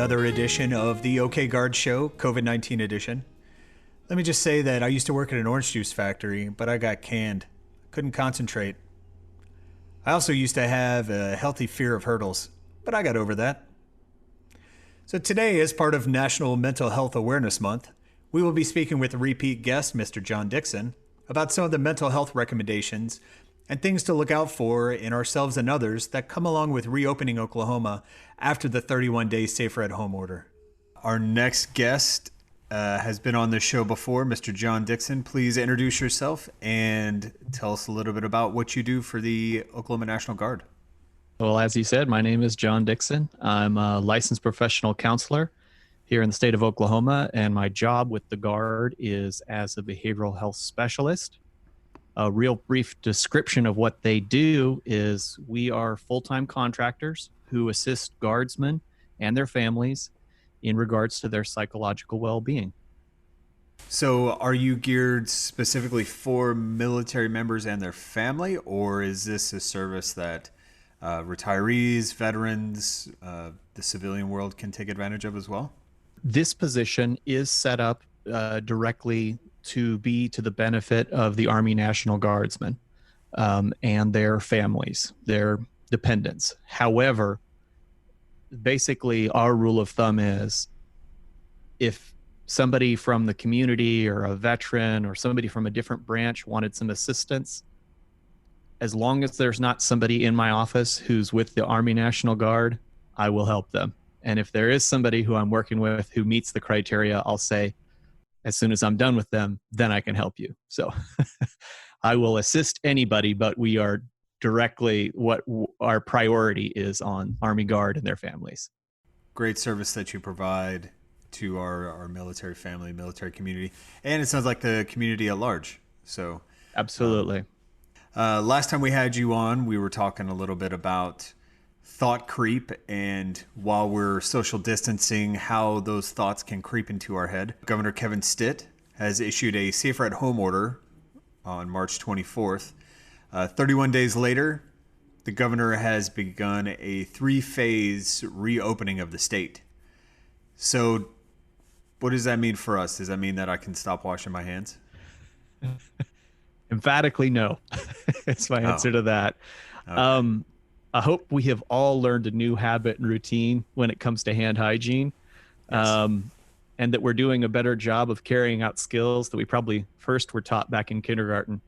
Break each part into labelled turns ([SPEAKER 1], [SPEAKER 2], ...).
[SPEAKER 1] another edition of the OK Guard Show, COVID-19 edition. Let me just say that I used to work at an orange juice factory, but I got canned. Couldn't concentrate. I also used to have a healthy fear of hurdles, but I got over that. So today, as part of National Mental Health Awareness Month, we will be speaking with repeat guest Mr. John Dixon about some of the mental health recommendations and things to look out for in ourselves and others that come along with reopening Oklahoma after the 31-day safer at home order. Our next guest has been on this show before, Mr. John Dixon. Please introduce yourself and tell us a little bit about what you do for the Oklahoma National Guard.
[SPEAKER 2] Well, as you said, my name is John Dixon. I'm a licensed professional counselor here in the state of Oklahoma, and my job with the Guard is as a behavioral health specialist. A real brief description of what they do is we are full-time contractors who assist guardsmen and their families in regards to their psychological well-being.
[SPEAKER 1] So are you geared specifically for military members and their family, or is this a service that retirees, veterans, the civilian world can take advantage of as well?
[SPEAKER 2] This position is set up directly to be to the benefit of the Army National Guardsmen and their families, their dependents. However, basically our rule of thumb is if somebody from the community or a veteran or somebody from a different branch wanted some assistance, as long as there's not somebody in my office who's with the Army National Guard, I will help them. And if there is somebody who I'm working with who meets the criteria, I'll say, as soon as I'm done with them, then I can help you. So I will assist anybody, but we are directly what our priority is on Army Guard and their families.
[SPEAKER 1] Great service that you provide to our military family, military community, and it sounds like the community at large. So
[SPEAKER 2] absolutely.
[SPEAKER 1] Last time we had you on, we were talking a little bit about thought creep, and while we're social distancing, how those thoughts can creep into our head. Governor Kevin Stitt has issued a safer at home order on March 24th. 31 days later, the governor has begun a 3-phase reopening of the state. So what does that mean for us? Does that mean that I can stop washing my hands?
[SPEAKER 2] Emphatically no. That's my answer to that. Okay. I hope we have all learned a new habit and routine when it comes to hand hygiene, yes. And that we're doing a better job of carrying out skills that we probably first were taught back in kindergarten,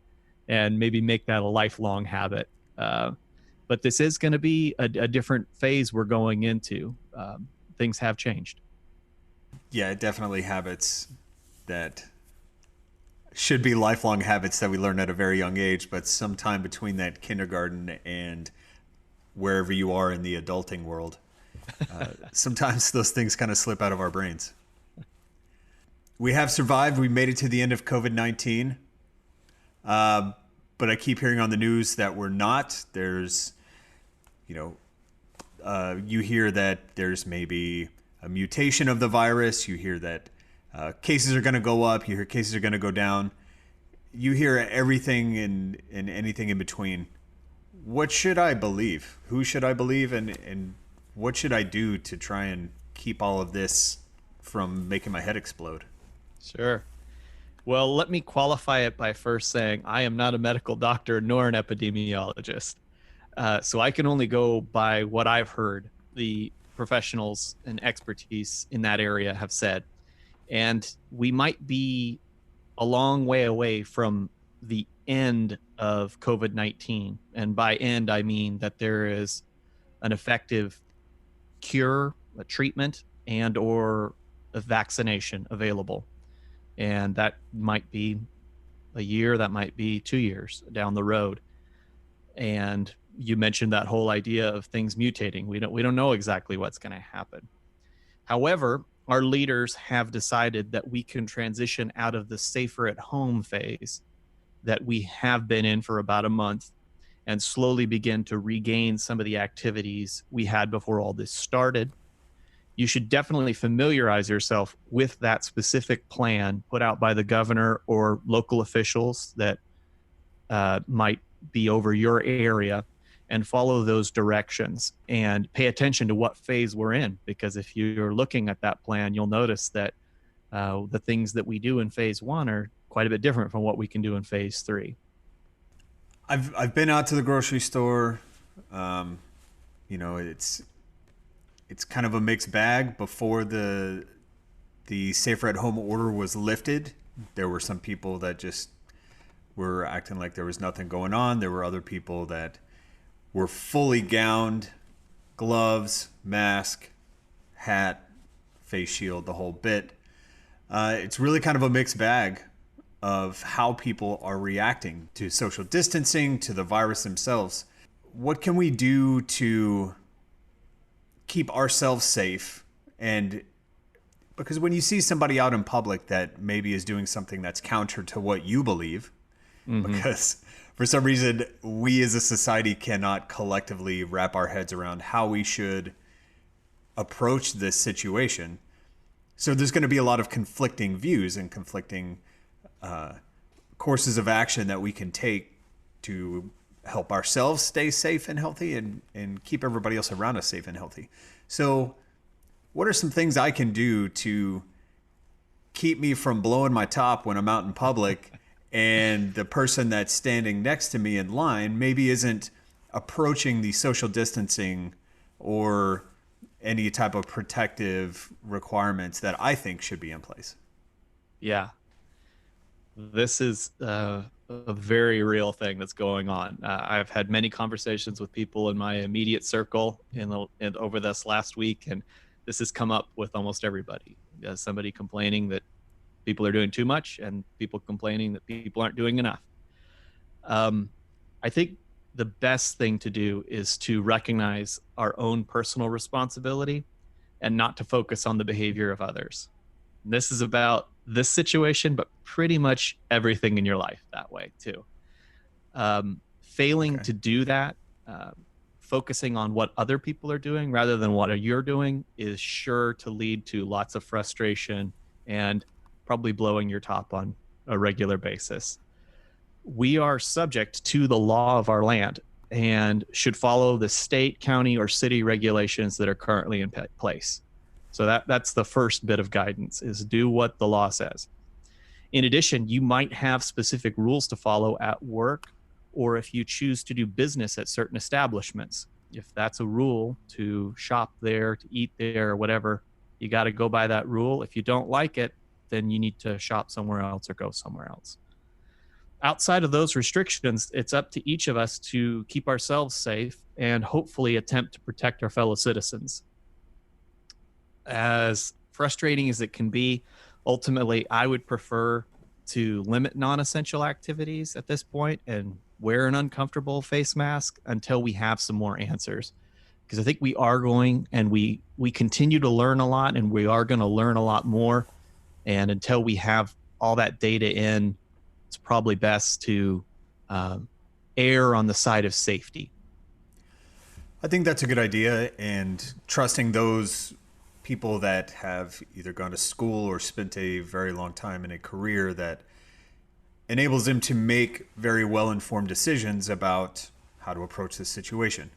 [SPEAKER 2] and maybe make that a lifelong habit. But this is going to be a different phase we're going into. Things have changed.
[SPEAKER 1] Yeah, definitely habits that should be lifelong habits that we learn at a very young age, but sometime between that kindergarten and wherever you are in the adulting world, sometimes those things kind of slip out of our brains. We have survived. We made it to the end of COVID-19. But I keep hearing on the news that we're not. There's, you hear that there's maybe a mutation of the virus. You hear that cases are going to go up. You hear cases are going to go down. You hear everything and anything in between. What should I believe? Who should I believe? And what should I do to try and keep all of this from making my head explode?
[SPEAKER 2] Sure. Well, let me qualify it by first saying I am not a medical doctor nor an epidemiologist. So I can only go by what I've heard the professionals and expertise in that area have said. And we might be a long way away from the end of COVID-19. And by end, I mean that there is an effective cure, a treatment, and or a vaccination available. And that might be a year, that might be 2 years down the road. And you mentioned that whole idea of things mutating. We don't know exactly what's going to happen. However, our leaders have decided that we can transition out of the safer at home phase that we have been in for about a month and slowly begin to regain some of the activities we had before all this started. You should definitely familiarize yourself with that specific plan put out by the governor or local officials that might be over your area, and follow those directions and pay attention to what phase we're in. Because if you're looking at that plan, you'll notice that the things that we do in phase 1 are quite a bit different from what we can do in phase 3.
[SPEAKER 1] I've been out to the grocery store. It's kind of a mixed bag. Before the safer at home order was lifted, there were some people that just were acting like there was nothing going on. There were other people that were fully gowned, gloves, mask, hat, face shield, the whole bit. It's really kind of a mixed bag of how people are reacting to social distancing, to the virus themselves. What can we do to keep ourselves safe? And because when you see somebody out in public that maybe is doing something that's counter to what you believe, because for some reason we as a society cannot collectively wrap our heads around how we should approach this situation. So there's going to be a lot of conflicting views and conflicting courses of action that we can take to help ourselves stay safe and healthy and keep everybody else around us safe and healthy. So what are some things I can do to keep me from blowing my top when I'm out in public and the person that's standing next to me in line maybe isn't approaching the social distancing or any type of protective requirements that I think should be in place?
[SPEAKER 2] Yeah. This is a very real thing that's going on. I've had many conversations with people in my immediate circle over this last week, and this has come up with almost everybody. Somebody complaining that people are doing too much and people complaining that people aren't doing enough. I think the best thing to do is to recognize our own personal responsibility and not to focus on the behavior of others. And this is about this situation, but pretty much everything in your life that way too. Failing to do that, focusing on what other people are doing rather than what you're doing is sure to lead to lots of frustration and probably blowing your top on a regular basis. We are subject to the law of our land and should follow the state, county, or city regulations that are currently in place. So that's the first bit of guidance, is do what the law says. In addition, you might have specific rules to follow at work, or if you choose to do business at certain establishments. If that's a rule to shop there, to eat there, or whatever, you got to go by that rule. If you don't like it, then you need to shop somewhere else or go somewhere else. Outside of those restrictions, it's up to each of us to keep ourselves safe and hopefully attempt to protect our fellow citizens. As frustrating as it can be, ultimately, I would prefer to limit non-essential activities at this point and wear an uncomfortable face mask until we have some more answers. Because I think we are going, and we continue to learn a lot, and we are going to learn a lot more. And until we have all that data in, it's probably best to err on the side of safety.
[SPEAKER 1] I think that's a good idea, and trusting those people that have either gone to school or spent a very long time in a career that enables them to make very well-informed decisions about how to approach this situation.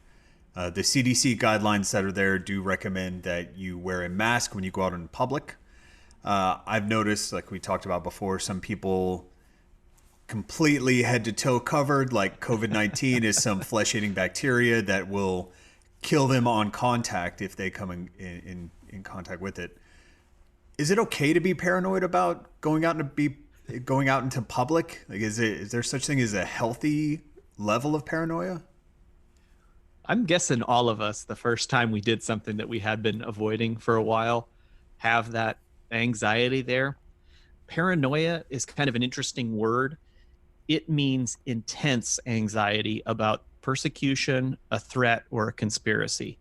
[SPEAKER 1] The CDC guidelines that are there do recommend that you wear a mask when you go out in public. I've noticed, like we talked about before, some people completely head to toe covered, like COVID-19 is some flesh-eating bacteria that will kill them on contact if they come in contact with it. Is it okay to be paranoid about going out into public? Like, is there such thing as a healthy level of paranoia?
[SPEAKER 2] I'm guessing all of us, the first time we did something that we had been avoiding for a while, have that anxiety there. Paranoia is kind of an interesting word. It means intense anxiety about persecution, a threat, or a conspiracy.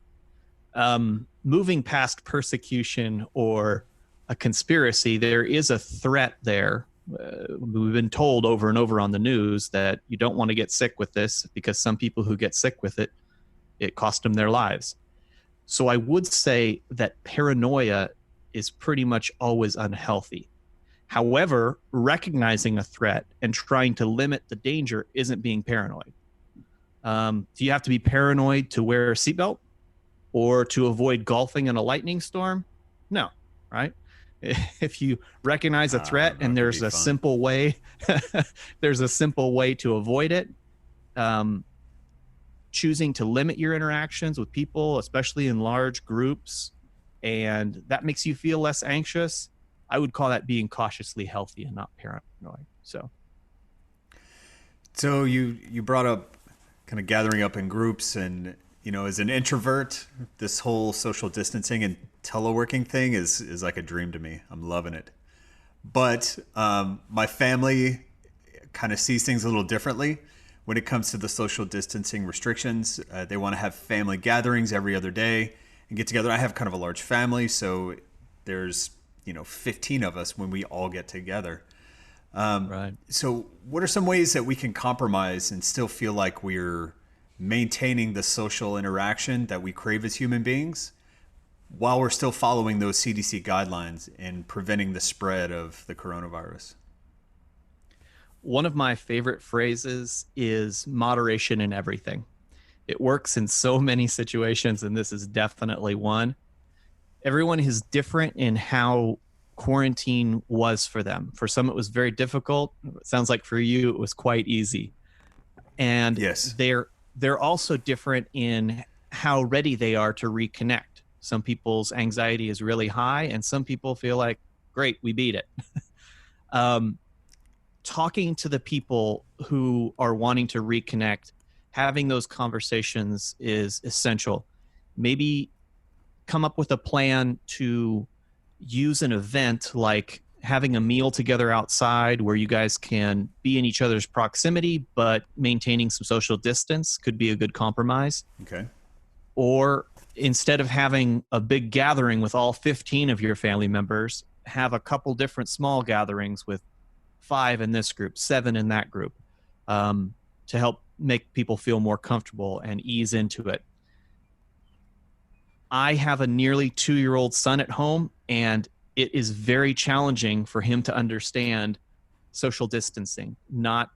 [SPEAKER 2] Moving past persecution or a conspiracy, there is a threat there. We've been told over and over on the news that you don't want to get sick with this, because some people who get sick with it, it cost them their lives. So I would say that paranoia is pretty much always unhealthy. However, recognizing a threat and trying to limit the danger isn't being paranoid. Do you have to be paranoid to wear a seatbelt or to avoid golfing in a lightning storm? No, right? If you recognize a threat
[SPEAKER 1] I don't know,
[SPEAKER 2] and
[SPEAKER 1] it could
[SPEAKER 2] there's
[SPEAKER 1] be
[SPEAKER 2] a
[SPEAKER 1] fun.
[SPEAKER 2] simple way, there's a simple way to avoid it. Choosing to limit your interactions with people, especially in large groups, and that makes you feel less anxious. I would call that being cautiously healthy and not paranoid.
[SPEAKER 1] So you brought up kind of gathering up in groups, and as an introvert, this whole social distancing and teleworking thing is like a dream to me. I'm loving it. But my family kind of sees things a little differently when it comes to the social distancing restrictions. They want to have family gatherings every other day and get together. I have kind of a large family, so there's 15 of us when we all get together.
[SPEAKER 2] Right.
[SPEAKER 1] So what are some ways that we can compromise and still feel like we're maintaining the social interaction that we crave as human beings while we're still following those CDC guidelines and preventing the spread of the coronavirus?
[SPEAKER 2] One of my favorite phrases is moderation in everything. It works in so many situations, and this is definitely one. Everyone is different in how quarantine was for them. For some, it was very difficult. It sounds like for you, it was quite easy. And
[SPEAKER 1] Yes.
[SPEAKER 2] they're also different in how ready they are to reconnect. Some people's anxiety is really high, and some people feel like, great, we beat it. Talking to the people who are wanting to reconnect, having those conversations is essential. Maybe come up with a plan to use an event like having a meal together outside where you guys can be in each other's proximity, but maintaining some social distance could be a good compromise.
[SPEAKER 1] Okay.
[SPEAKER 2] Or instead of having a big gathering with all 15 of your family members, have a couple different small gatherings with 5 in this group, 7 in that group, to help make people feel more comfortable and ease into it. I have a nearly 2-year-old son at home, and it is very challenging for him to understand social distancing, not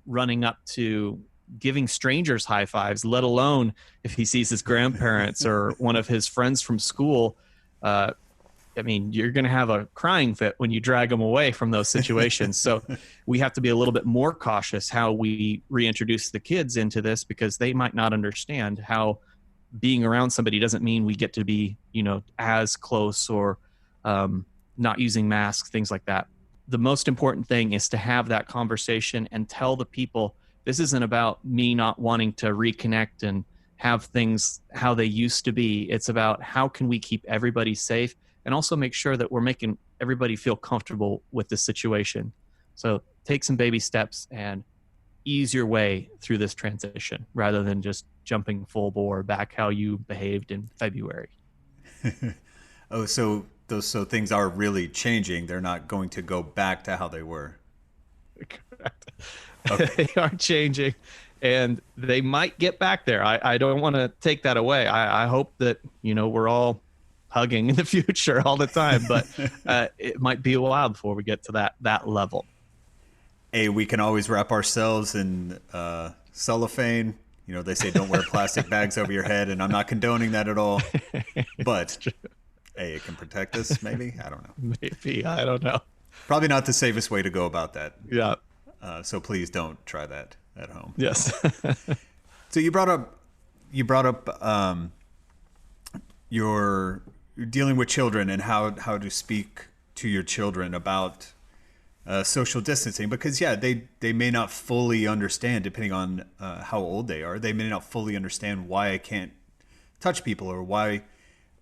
[SPEAKER 2] running up to giving strangers high fives, let alone if he sees his grandparents or one of his friends from school. You're going to have a crying fit when you drag them away from those situations. So we have to be a little bit more cautious how we reintroduce the kids into this, because they might not understand how being around somebody doesn't mean we get to be, as close, or not using masks, things like that. The most important thing is to have that conversation and tell the people, this isn't about me not wanting to reconnect and have things how they used to be. It's about how can we keep everybody safe and also make sure that we're making everybody feel comfortable with the situation. So take some baby steps and ease your way through this transition rather than just jumping full bore back how you behaved in February.
[SPEAKER 1] Oh, so things are really changing. They're not going to go back to how they were.
[SPEAKER 2] Correct.
[SPEAKER 1] Okay.
[SPEAKER 2] They are changing, and they might get back there. I don't want to take that away. I hope that, we're all hugging in the future all the time, but it might be a while before we get to that level.
[SPEAKER 1] Hey, we can always wrap ourselves in cellophane. They say don't wear plastic bags over your head, and I'm not condoning that at all. But hey, it can protect us, maybe. I don't know.
[SPEAKER 2] Maybe. I don't know.
[SPEAKER 1] Probably not the safest way to go about that.
[SPEAKER 2] Yeah.
[SPEAKER 1] So please don't try that at home.
[SPEAKER 2] Yes.
[SPEAKER 1] So you brought up you're dealing with children and how to speak to your children about social distancing, because they may not fully understand, depending on how old they are. They may not fully understand why I can't touch people, or why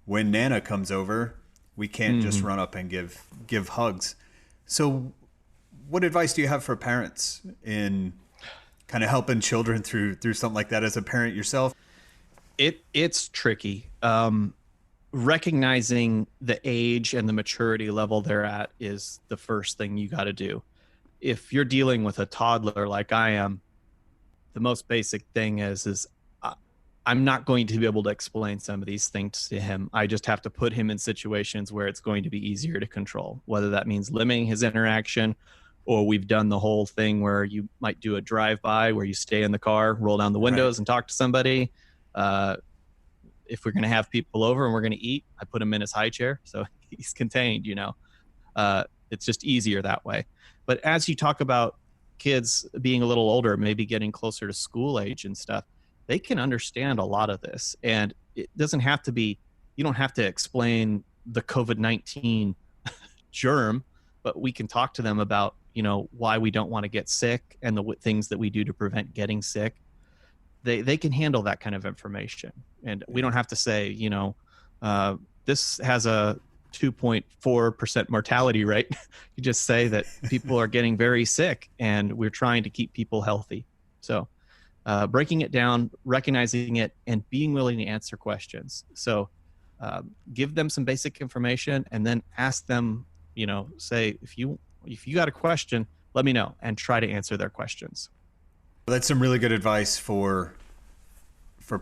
[SPEAKER 1] when Nana comes over we can't just run up and give hugs. So what advice do you have for parents in kind of helping children through something like that, as a parent yourself?
[SPEAKER 2] It's tricky. Recognizing the age and the maturity level they're at is the first thing you got to do. If you're dealing with a toddler like I am, the most basic thing is I'm not going to be able to explain some of these things to him. I just have to put him in situations where it's going to be easier to control, whether that means limiting his interaction or we've done the whole thing where you might do a drive-by where you stay in the car, roll down the
[SPEAKER 1] Right.
[SPEAKER 2] windows and talk to somebody. If we're going to have people over and we're going to eat, I put him in his high chair so he's contained, it's just easier that way. But as you talk about kids being a little older, maybe getting closer to school age and stuff, they can understand a lot of this. And it doesn't have to be, you don't have to explain the COVID-19 germ, but we can talk to them about, why we don't want to get sick and the things that we do to prevent getting sick. They can handle that kind of information. And we don't have to say, this has a 2.4% mortality rate. You just say that people are getting very sick and we're trying to keep people healthy. So breaking it down, recognizing it, and being willing to answer questions. So give them some basic information and then ask them, say, if you got a question, let me know, and try to answer their questions.
[SPEAKER 1] That's some really good advice for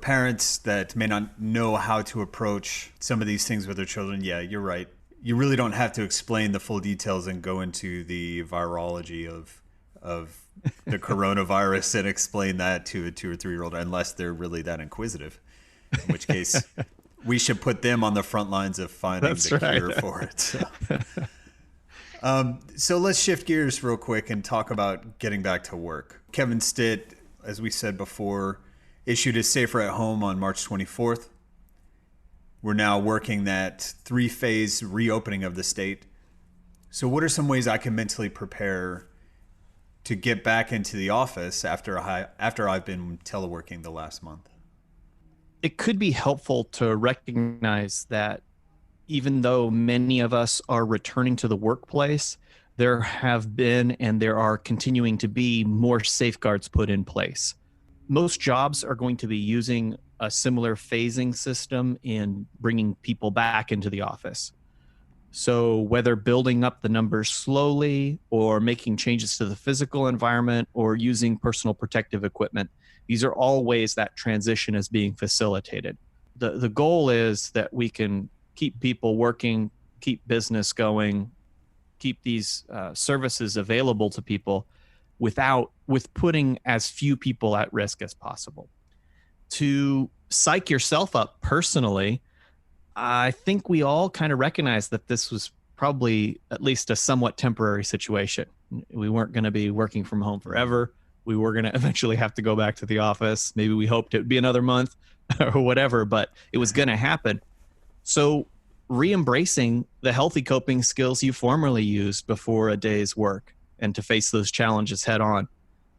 [SPEAKER 1] parents that may not know how to approach some of these things with their children. Yeah, you're right. You really don't have to explain the full details and go into the virology of the coronavirus and explain that to a 2 or 3-year-old unless they're really that inquisitive. In which case, we should put them on the front lines of finding cure for it. So let's shift gears real quick and talk about getting back to work. Kevin Stitt, as we said before, issued his Safer at Home on March 24th. We're now working that 3-phase reopening of the state. So what are some ways I can mentally prepare to get back into the office after I've been teleworking the last month?
[SPEAKER 2] It could be helpful to recognize that even though many of us are returning to the workplace, there have been and there are continuing to be more safeguards put in place. Most jobs are going to be using a similar phasing system in bringing people back into the office. So whether building up the numbers slowly or making changes to the physical environment or using personal protective equipment, these are all ways that transition is being facilitated. The goal is that we can keep people working, keep business going, keep these services available to people with putting as few people at risk as possible. To psych yourself up personally, I think we all kind of recognize that this was probably at least a somewhat temporary situation. We weren't going to be working from home forever. We were going to eventually have to go back to the office. Maybe we hoped it would be another month or whatever, but it was going to happen. So re-embracing the healthy coping skills you formerly used before a day's work and to face those challenges head on.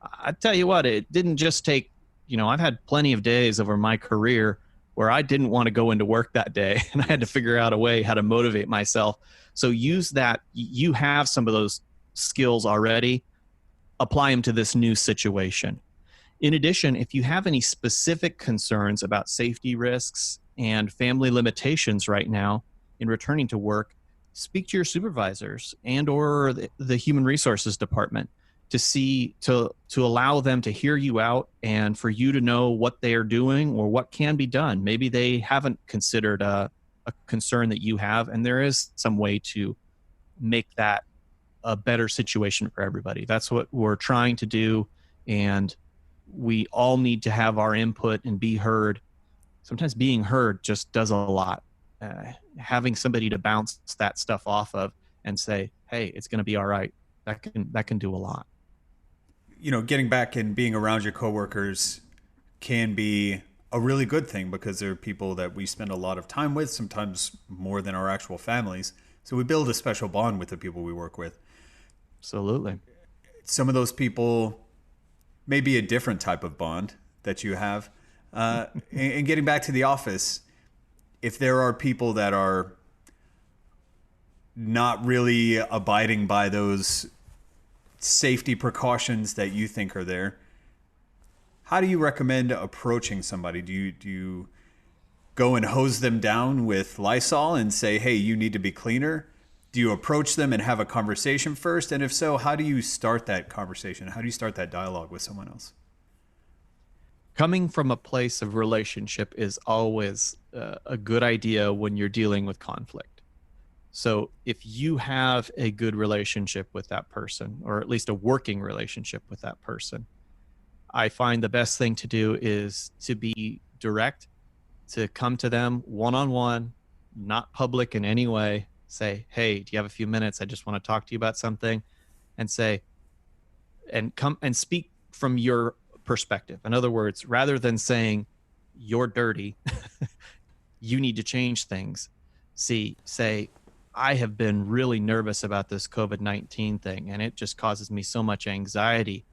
[SPEAKER 2] I tell you what, it didn't just take, I've had plenty of days over my career where I didn't want to go into work that day and I had to figure out a way how to motivate myself. So use that. You have some of those skills already, apply them to this new situation. In addition, if you have any specific concerns about safety risks and family limitations right now in returning to work, speak to your supervisors and or the human resources department to allow them to hear you out and for you to know what they are doing or what can be done. Maybe they haven't considered a concern that you have, and there is some way to make that a better situation for everybody. That's what we're trying to do, and we all need to have our input and be heard. Sometimes being heard just does a lot. Having somebody to bounce that stuff off of and say, hey, it's going to be all right. That can do a lot.
[SPEAKER 1] Getting back and being around your coworkers can be a really good thing because they're people that we spend a lot of time with, sometimes more than our actual families. So we build a special bond with the people we work with.
[SPEAKER 2] Absolutely.
[SPEAKER 1] Some of those people may be a different type of bond that you have. And getting back to the office, if there are people that are not really abiding by those safety precautions that you think are there, how do you recommend approaching somebody? Do you go and hose them down with Lysol and say, hey, you need to be cleaner? Do you approach them and have a conversation first? And if so, how do you start that conversation? How do you start that dialogue with someone else?
[SPEAKER 2] Coming from a place of relationship is always a good idea when you're dealing with conflict. So if you have a good relationship with that person, or at least a working relationship with that person, I find the best thing to do is to be direct, to come to them one-on-one, not public in any way. Say, hey, do you have a few minutes? I just want to talk to you about something. And say, and come and speak from your perspective. In other words, rather than saying you're dirty, you need to change things. Say, I have been really nervous about this COVID-19 thing, and it just causes me so much anxiety.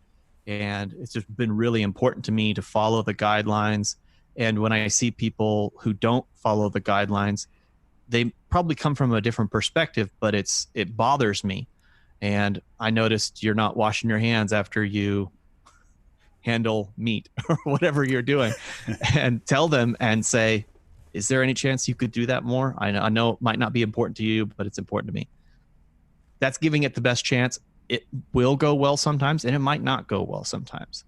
[SPEAKER 2] And it's just been really important to me to follow the guidelines. And when I see people who don't follow the guidelines, they probably come from a different perspective, but it bothers me. And I noticed you're not washing your hands after you handle meat or whatever you're doing. And tell them and say, is there any chance you could do that more? I know it might not be important to you, but it's important to me. That's giving it the best chance. It will go well sometimes, and it might not go well sometimes.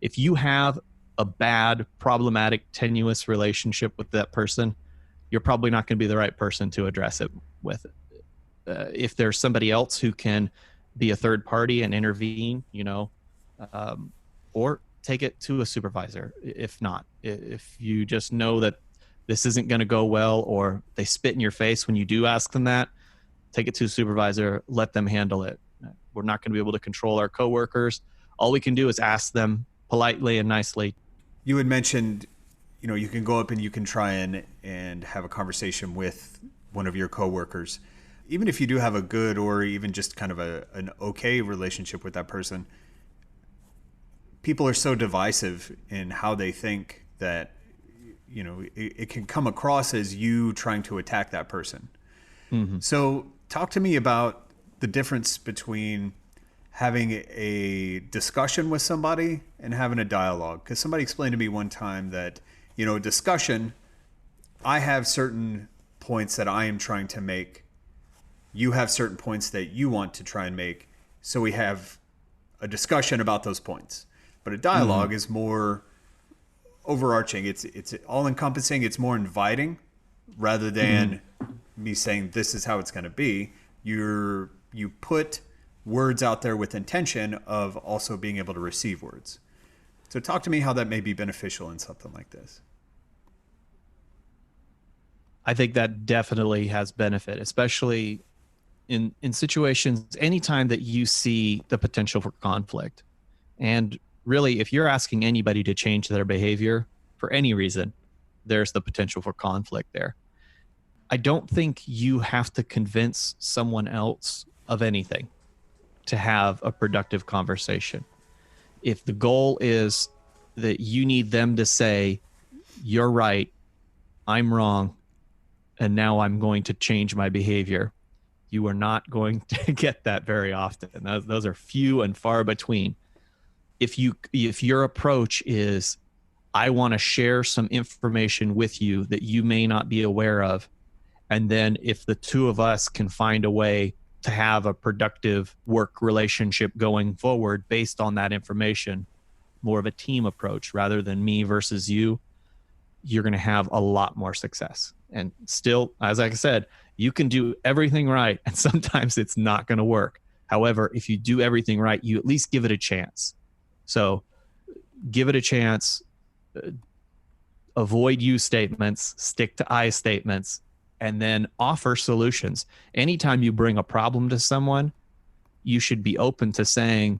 [SPEAKER 2] If you have a bad, problematic, tenuous relationship with that person, you're probably not going to be the right person to address it with. If there's somebody else who can be a third party and intervene, or take it to a supervisor. If not, if you just know that this isn't going to go well, or they spit in your face when you do ask them that, take it to a supervisor, let them handle it. We're not going to be able to control our coworkers. All we can do is ask them politely and nicely.
[SPEAKER 1] You had mentioned, you can go up and you can try and have a conversation with one of your coworkers. Even if you do have a good or even just kind of an okay relationship with that person, people are so divisive in how they think that, it can come across as you trying to attack that person. Mm-hmm. So talk to me about the difference between having a discussion with somebody and having a dialogue. Because somebody explained to me one time that, a discussion, I have certain points that I am trying to make. You have certain points that you want to try and make. So we have a discussion about those points. But a dialogue is more overarching. It's all encompassing. It's more inviting rather than me saying this is how it's going to be. You put words out there with intention of also being able to receive words. So talk to me how that may be beneficial in something like this.
[SPEAKER 2] I think that definitely has benefit, especially in situations, anytime that you see the potential for conflict. And really, if you're asking anybody to change their behavior for any reason, there's the potential for conflict there. I don't think you have to convince someone else of anything to have a productive conversation. If the goal is that you need them to say, you're right, I'm wrong, and now I'm going to change my behavior, you are not going to get that very often. Those are few and far between. If your approach is, I want to share some information with you that you may not be aware of, and then if the two of us can find a way to have a productive work relationship going forward based on that information, more of a team approach rather than me versus you, you're going to have a lot more success. And still, as I said, you can do everything right, and sometimes it's not going to work. However, if you do everything right, you at least give it a chance. So give it a chance, avoid you statements, stick to I statements, and then offer solutions. Anytime you bring a problem to someone, you should be open to saying,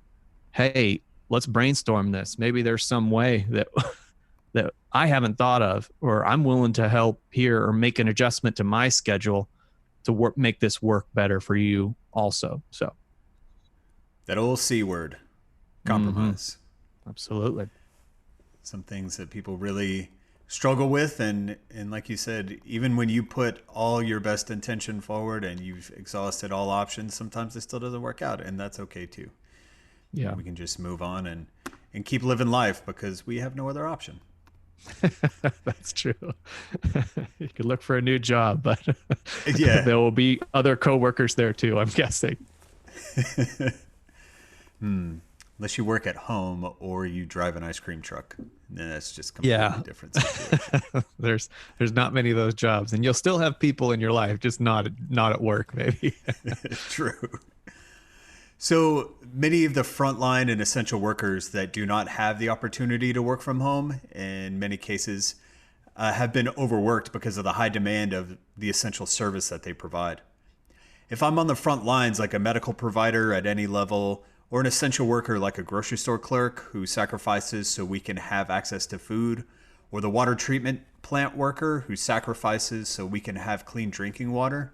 [SPEAKER 2] hey, let's brainstorm this. Maybe there's some way that I haven't thought of, or I'm willing to help here or make an adjustment to my schedule to make this work better for you also. So
[SPEAKER 1] that old C word, compromise.
[SPEAKER 2] Mm-hmm. Absolutely.
[SPEAKER 1] Some things that people really struggle with. And like you said, even when you put all your best intention forward and you've exhausted all options, sometimes it still doesn't work out, and that's okay too.
[SPEAKER 2] Yeah.
[SPEAKER 1] We can just move on and keep living life because we have no other option.
[SPEAKER 2] That's true. You could look for a new job, but
[SPEAKER 1] yeah,
[SPEAKER 2] there will be other coworkers there too, I'm guessing.
[SPEAKER 1] Unless you work at home or you drive an ice cream truck. Then that's just a completely
[SPEAKER 2] Yeah.
[SPEAKER 1] different situation.
[SPEAKER 2] There's not many of those jobs, and you'll still have people in your life, just not at work, maybe.
[SPEAKER 1] True. So many of the frontline and essential workers that do not have the opportunity to work from home, in many cases, have been overworked because of the high demand of the essential service that they provide. If I'm on the front lines, like a medical provider at any level, or an essential worker like a grocery store clerk who sacrifices so we can have access to food, or the water treatment plant worker who sacrifices so we can have clean drinking water,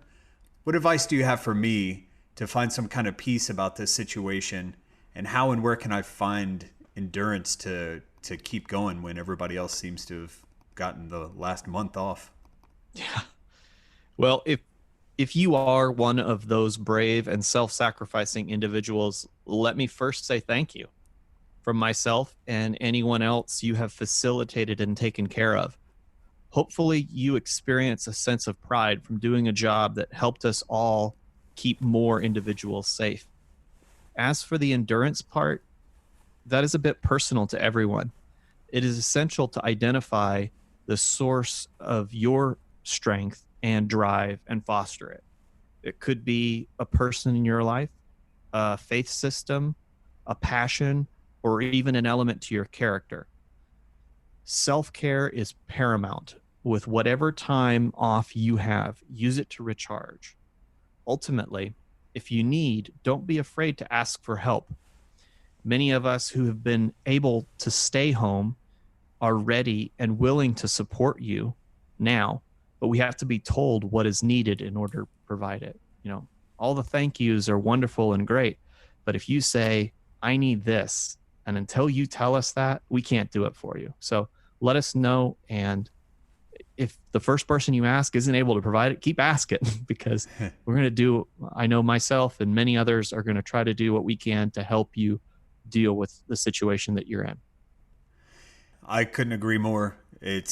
[SPEAKER 1] what advice do you have for me to find some kind of peace about this situation, and how and where can I find endurance to keep going when everybody else seems to have gotten the last month off?
[SPEAKER 2] Yeah. Well, if you are one of those brave and self-sacrificing individuals, let me first say thank you from myself and anyone else you have facilitated and taken care of. Hopefully, you experience a sense of pride from doing a job that helped us all keep more individuals safe. As for the endurance part, that is a bit personal to everyone. It is essential to identify the source of your strength and drive and foster it. It could be a person in your life, a faith system, a passion, or even an element to your character. Self-care is paramount. With whatever time off you have, use it to recharge. Ultimately, if you need, don't be afraid to ask for help. Many of us who have been able to stay home are ready and willing to support you now, but we have to be told what is needed in order to provide it. You know, all the thank yous are wonderful and great, but if you say, I need this, and until you tell us that, we can't do it for you. So let us know. And if the first person you ask isn't able to provide it, keep asking because we're going to do, I know myself and many others are going to try to do what we can to help you deal with the situation that you're in.
[SPEAKER 1] I couldn't agree more. You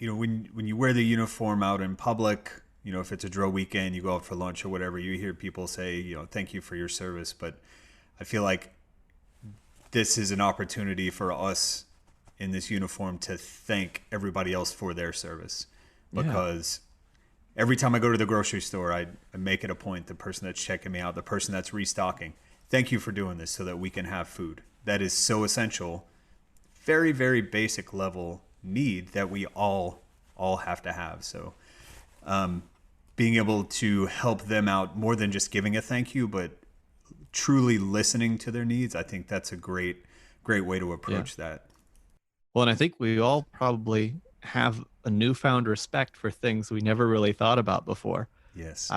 [SPEAKER 1] know, when you wear the uniform out in public, you know, if it's a drill weekend, you go out for lunch or whatever, you hear people say, you know, thank you for your service. But I feel like this is an opportunity for us in this uniform to thank everybody else for their service. Because every time I go to the grocery store, I make it a point, the person that's checking me out, the person that's restocking, thank you for doing this so that we can have food. That is so essential. Very, very basic level need that we all have to have. So being able to help them out more than just giving a thank you, but truly listening to their needs, I think that's a great way to approach that.
[SPEAKER 2] Well, and I think we all probably have a newfound respect for things we never really thought about before.
[SPEAKER 1] Yes.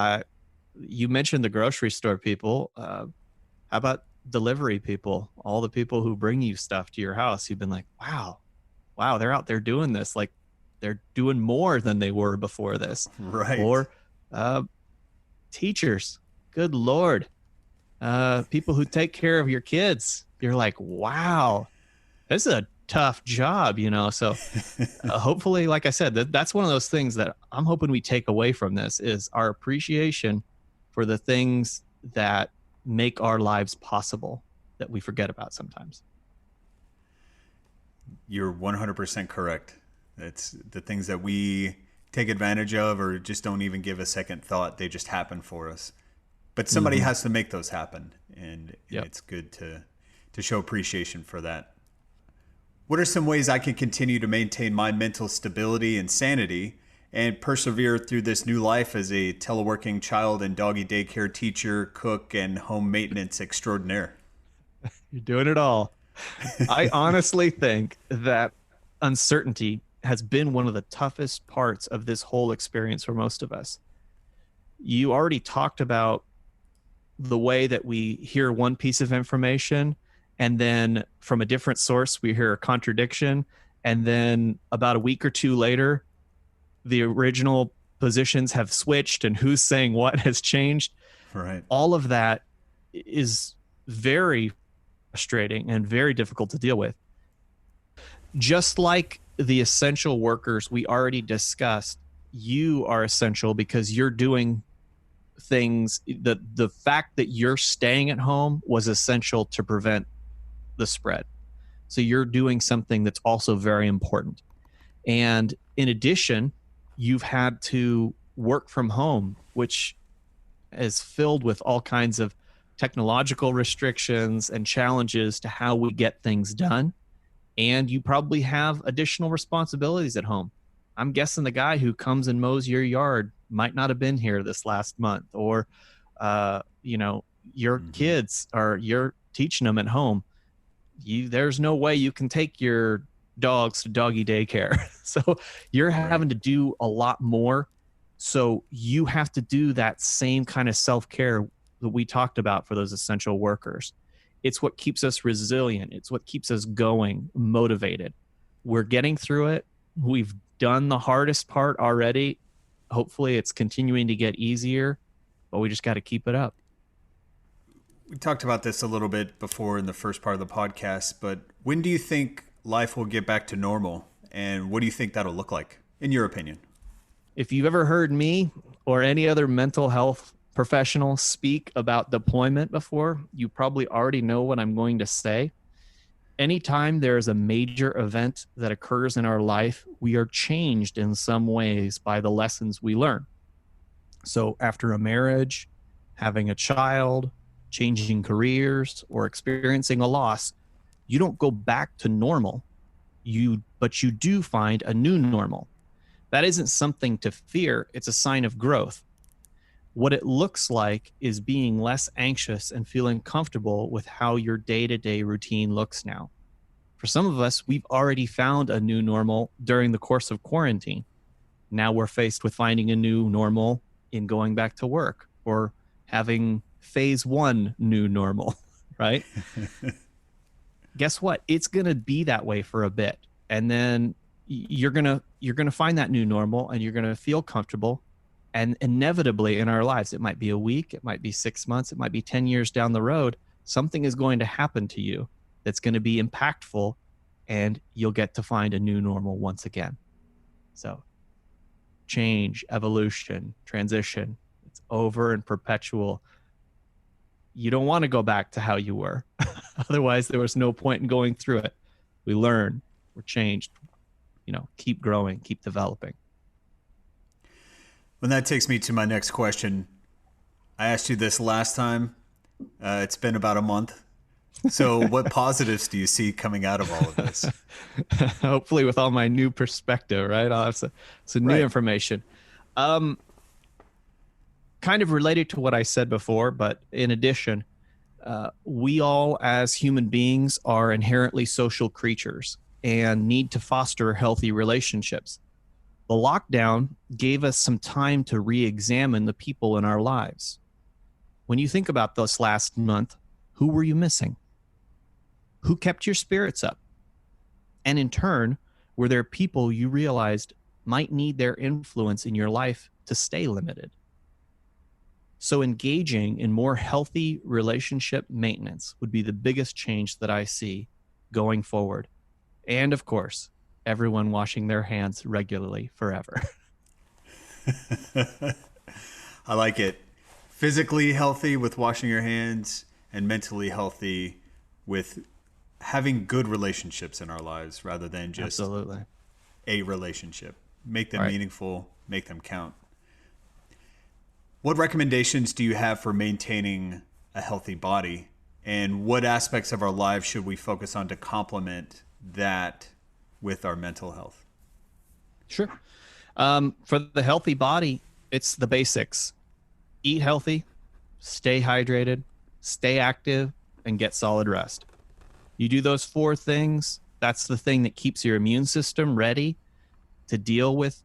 [SPEAKER 2] You mentioned the grocery store people. How about delivery people? All the people who bring you stuff to your house. You've been like, wow, they're out there doing this. Like they're doing more than they were before this.
[SPEAKER 1] Right.
[SPEAKER 2] Or teachers. Good Lord. People who take care of your kids. You're like, wow, this is a tough job, you know? So hopefully, like I said, that's one of those things that I'm hoping we take away from this is our appreciation for the things that make our lives possible that we forget about sometimes.
[SPEAKER 1] You're 100% correct. It's the things that we take advantage of or just don't even give a second thought. They just happen for us. But somebody has to make those happen. And it's good to show appreciation for that. What are some ways I can continue to maintain my mental stability and sanity and persevere through this new life as a teleworking child and doggy daycare teacher, cook, and home maintenance extraordinaire?
[SPEAKER 2] You're doing it all. I honestly think that uncertainty has been one of the toughest parts of this whole experience for most of us. You already talked about the way that we hear one piece of information and then from a different source, we hear a contradiction. And then about a week or two later, the original positions have switched and who's saying what has changed.
[SPEAKER 1] Right.
[SPEAKER 2] All of that is very frustrating and very difficult to deal with. Just like the essential workers we already discussed, you are essential because you're doing things, the fact that you're staying at home was essential to prevent the spread. So you're doing something that's also very important. And in addition, you've had to work from home, which is filled with all kinds of technological restrictions and challenges to how we get things done. And you probably have additional responsibilities at home. I'm guessing the guy who comes and mows your yard might not have been here this last month, or, your kids, or you're teaching them at home. There's no way you can take your dogs to doggy daycare. So you're having to do a lot more. So you have to do that same kind of self-care that we talked about for those essential workers. It's what keeps us resilient. It's what keeps us going, motivated. We're getting through it. We've done the hardest part already. Hopefully it's continuing to get easier, but we just got to keep it up.
[SPEAKER 1] We talked about this a little bit before in the first part of the podcast, but when do you think life will get back to normal? And what do you think that'll look like, in your opinion?
[SPEAKER 2] If you've ever heard me or any other mental health professional speak about deployment before, you probably already know what I'm going to say. Anytime there is a major event that occurs in our life, we are changed in some ways by the lessons we learn. So after a marriage, having a child, changing careers, or experiencing a loss, you don't go back to normal, but you do find a new normal. That isn't something to fear. It's a sign of growth. What it looks like is being less anxious and feeling comfortable with how your day-to-day routine looks now. For some of us, we've already found a new normal during the course of quarantine. Now we're faced with finding a new normal in going back to work, or having phase 1 new normal, right? Guess what? It's going to be that way for a bit. And then you're going to find that new normal, and you're going to feel comfortable. And inevitably in our lives, it might be a week, it might be 6 months, it might be 10 years down the road, something is going to happen to you that's going to be impactful, and you'll get to find a new normal once again. So change, evolution, transition, it's over and perpetual. You don't want to go back to how you were. Otherwise, there was no point in going through it. We learn, we're changed, keep growing, keep developing.
[SPEAKER 1] Well, that takes me to my next question. I asked you this last time. It's been about a month. So what positives do you see coming out of all of this?
[SPEAKER 2] Hopefully with all my new perspective, right? I'll have some new information. Kind of related to what I said before, but in addition, we all as human beings are inherently social creatures and need to foster healthy relationships. The lockdown gave us some time to re-examine the people in our lives. When you think about this last month, who were you missing? Who kept your spirits up? And in turn, were there people you realized might need their influence in your life to stay limited? So engaging in more healthy relationship maintenance would be the biggest change that I see going forward. And of course, everyone washing their hands regularly forever.
[SPEAKER 1] I like it. Physically healthy with washing your hands, and mentally healthy with having good relationships in our lives rather than just
[SPEAKER 2] Absolutely.
[SPEAKER 1] a relationship. Make them meaningful, make them count. What recommendations do you have for maintaining a healthy body, and what aspects of our lives should we focus on to complement that with our mental health?
[SPEAKER 2] Sure. For the healthy body, it's the basics. Eat healthy, stay hydrated, stay active, and get solid rest. You do those 4 things, that's the thing that keeps your immune system ready to deal with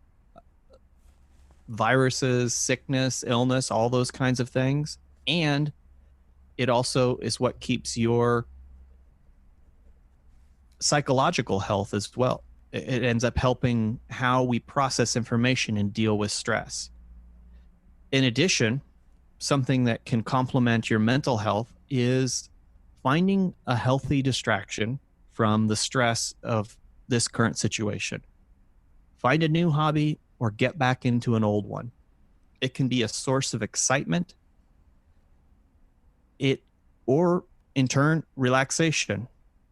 [SPEAKER 2] viruses, sickness, illness, all those kinds of things. And it also is what keeps your psychological health as well. It ends up helping how we process information and deal with stress. In addition, something that can complement your mental health is finding a healthy distraction from the stress of this current situation. Find a new hobby or get back into an old one. It can be a source of excitement, or in turn, relaxation,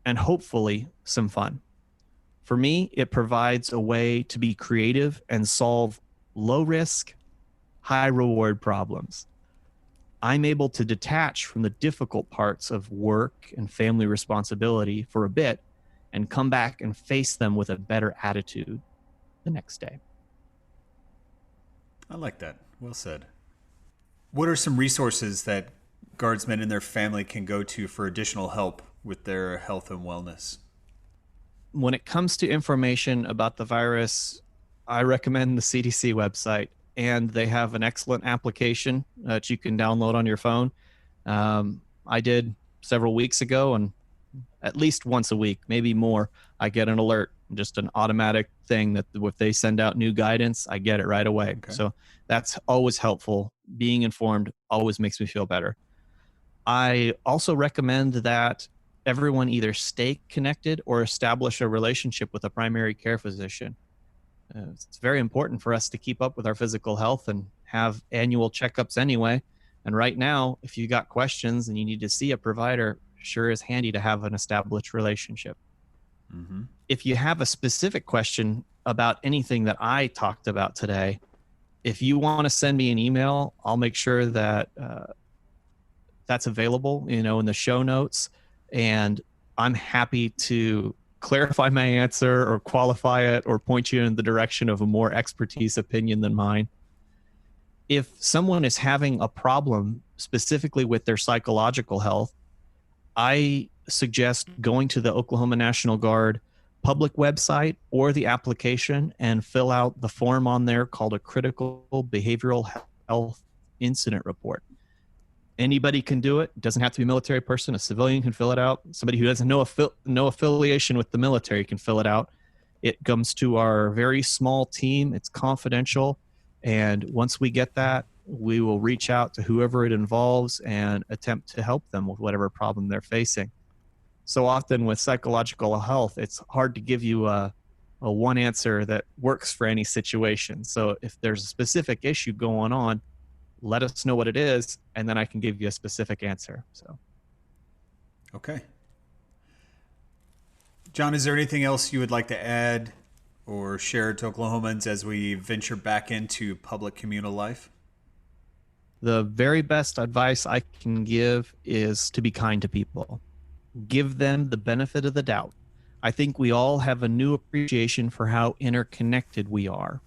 [SPEAKER 2] and hopefully some fun. For me, it provides a way to be creative and solve low risk, high reward problems. I'm able to detach from the difficult parts of work and family responsibility for a bit and come back and face them with a better attitude the next day.
[SPEAKER 1] I like that. Well said. What are some resources that Guardsmen and their family can go to for additional help with their health and wellness?
[SPEAKER 2] When it comes to information about the virus, I recommend the CDC website, and they have an excellent application that you can download on your phone. I did several weeks ago, and at least once a week, maybe more, I get an alert, just an automatic thing that if they send out new guidance, I get it right away. Okay. So that's always helpful. Being informed always makes me feel better. I also recommend that everyone either stay connected or establish a relationship with a primary care physician. It's very important for us to keep up with our physical health and have annual checkups anyway. And right now, if you got questions and you need to see a provider, sure is handy to have an established relationship. Mm-hmm. If you have a specific question about anything that I talked about today, if you want to send me an email, I'll make sure that that's available, in the show notes. And I'm happy to clarify my answer or qualify it or point you in the direction of a more expertise opinion than mine. If someone is having a problem specifically with their psychological health, I suggest going to the Oklahoma National Guard public website or the application and fill out the form on there called a critical behavioral health incident report. Anybody can do it. It doesn't have to be a military person. A civilian can fill it out. Somebody who has no affiliation with the military can fill it out. It comes to our very small team. It's confidential. And once we get that, we will reach out to whoever it involves and attempt to help them with whatever problem they're facing. So often with psychological health, it's hard to give you a one answer that works for any situation. So if there's a specific issue going on, let us know what it is, and then I can give you a specific answer. So,
[SPEAKER 1] okay. John, is there anything else you would like to add or share to Oklahomans as we venture back into public communal life?
[SPEAKER 2] The very best advice I can give is to be kind to people. Give them the benefit of the doubt. I think we all have a new appreciation for how interconnected we are.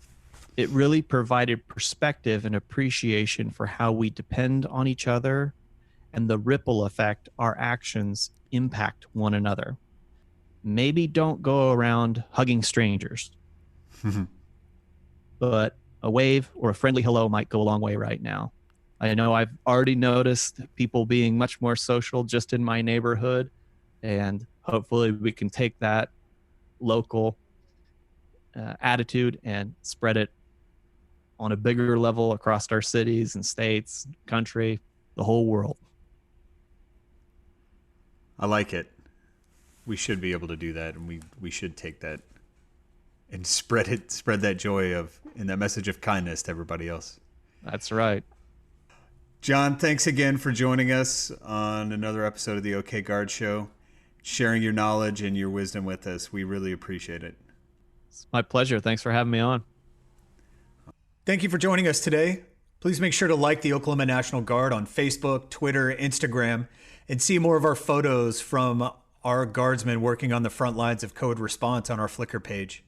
[SPEAKER 2] It really provided perspective and appreciation for how we depend on each other and the ripple effect our actions impact one another. Maybe don't go around hugging strangers, but a wave or a friendly hello might go a long way right now. I know I've already noticed people being much more social just in my neighborhood, and hopefully we can take that local attitude and spread it on a bigger level across our cities and states, country, the whole world.
[SPEAKER 1] I like it. We should be able to do that, and we should take that and spread that joy and that message of kindness to everybody else.
[SPEAKER 2] That's right.
[SPEAKER 1] John, thanks again for joining us on another episode of the OK Guard Show, sharing your knowledge and your wisdom with us. We really appreciate it.
[SPEAKER 2] It's my pleasure. Thanks for having me on.
[SPEAKER 1] Thank you for joining us today. Please make sure to like the Oklahoma National Guard on Facebook, Twitter, Instagram, and see more of our photos from our guardsmen working on the front lines of COVID response on our Flickr page.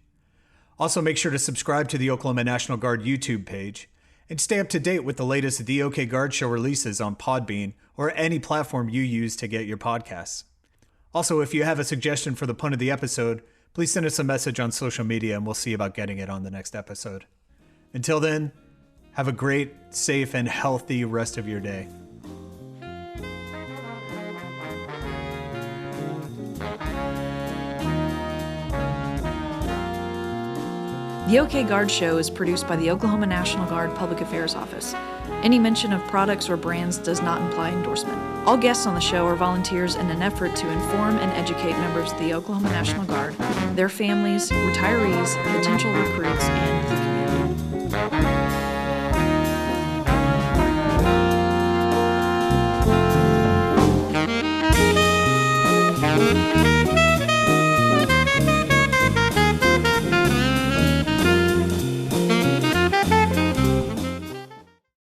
[SPEAKER 1] Also, make sure to subscribe to the Oklahoma National Guard YouTube page and stay up to date with the latest The OK Guard Show releases on Podbean or any platform you use to get your podcasts. Also, if you have a suggestion for the pun of the episode, please send us a message on social media and we'll see about getting it on the next episode. Until then, have a great, safe, and healthy rest of your day.
[SPEAKER 3] The OK Guard Show is produced by the Oklahoma National Guard Public Affairs Office. Any mention of products or brands does not imply endorsement. All guests on the show are volunteers in an effort to inform and educate members of the Oklahoma National Guard, their families, retirees, potential recruits, and the